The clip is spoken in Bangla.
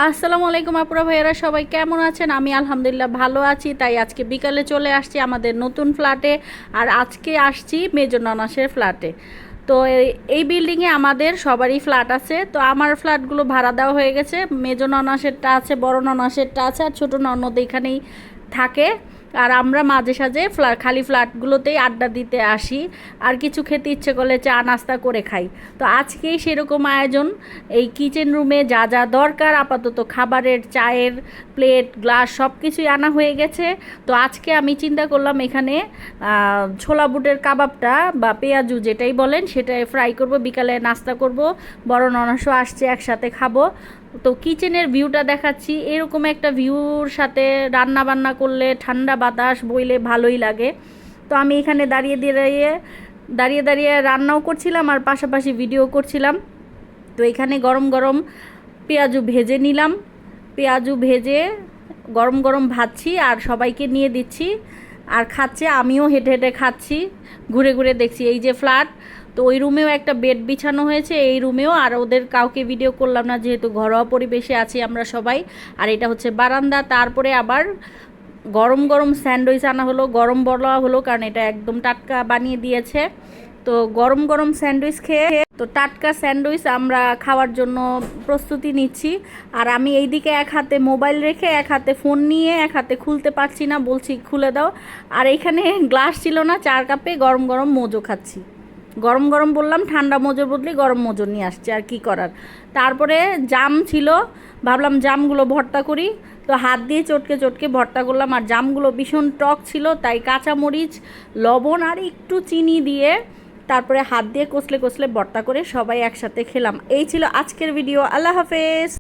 আসসালামু আলাইকুম আপুরা ভাইয়ারা, সবাই কেমন আছেন? আমি আলহামদুলিল্লাহ ভালো আছি। তাই আজকে বিকালে চলে আসছি আমাদের নতুন ফ্ল্যাটে। আর আজকে আসছি মেজর ননাসের ফ্ল্যাটে। তো এই বিল্ডিংয়ে আমাদের সবারই ফ্ল্যাট আছে। তো আমার ফ্ল্যাটগুলো ভাড়া দেওয়া হয়ে গেছে। মেজর ননাসেরটা আছে, বড় ননাসেরটা আছে, আর ছোটো ননদ এখানেই থাকে। আর আমরা মাঝে সাঝে খালি ফ্ল্যাটগুলোতেই আড্ডা দিতে আসি। আর কিছু খেতে ইচ্ছে করলে চা নাস্তা করে খাই। তো আজকেই সেরকম আয়োজন। এই কিচেন রুমে যা যা দরকার আপাতত খাবারের, চায়ের প্লেট, গ্লাস সব কিছুই আনা হয়ে গেছে। তো আজকে আমি চিন্তা করলাম এখানে ছোলা বুটের কাবাবটা বা পেঁয়াজু যেটাই বলেন সেটাই ফ্রাই করব, বিকালে নাস্তা করব। বড় ননাসও আসছে, একসাথে খাবো। তো কিচেনের ভিউটা দেখাচ্ছি। এরকম একটা ভিউর সাথে রান্না বান্না করলে ঠান্ডা বাতাস বইলে ভালোই লাগে। তো আমি এখানে দাঁড়িয়ে দাঁড়িয়ে রান্নাও করছিলাম আর পাশাপাশি ভিডিও করছিলাম। তো এখানে গরম গরম পেঁয়াজু ভেজে নিলাম। পেঁয়াজু ভেজে গরম গরম ভাজছি আর সবাইকে নিয়ে দিচ্ছি। আর খাচ্ছে, আমিও হেঁটে হেঁটে খাচ্ছি, ঘুরে ঘুরে দেখছি। এই যে ফ্ল্যাট, তো ওই রুমেও একটা বেড বিছানো হয়েছে, এই রুমেও। আর ওদের কাউকে ভিডিও করলাম না, যেহেতু ঘরোয়া পরিবেশে আছি আমরা সবাই। আর এটা হচ্ছে বারান্দা। তারপরে আবার গরম গরম স্যান্ডউইচ আনা হলো, গরম বলা হলো কারণ এটা একদম টাটকা বানিয়ে দিয়েছে। তো গরম গরম স্যান্ডউইচ খেয়ে, তো টাটকা স্যান্ডউইচ আমরা খাওয়ার জন্য প্রস্তুতি নিচ্ছি। আর আমি এইদিকে এক হাতে মোবাইল রেখে এক হাতে ফোন নিয়ে এক হাতে খুলতে পারছি না, বলছি খুলে দাও। আর এখানে গ্লাস ছিল না, 4 কাপে গরম গরম মোজো খাচ্ছি। গরম গরম বললাম, ঠান্ডা মোজোর বদলে গরম মোজো নিয়ে আসছে, আর কি করার। তারপরে জাম ছিল, ভাবলাম জামগুলো ভর্তা করি। তো হাত দিয়ে চটকে চটকে ভর্তা করলাম। আর জামগুলো ভীষণ টক ছিল, তাই কাঁচামরিচ, লবণ আর একটু চিনি দিয়ে তারপরে হাত দিয়ে কষলে কষলে ভর্তা করে সবাই একসাথে খেলাম। এই ছিল আজকের ভিডিও। আল্লাহ হাফেজ।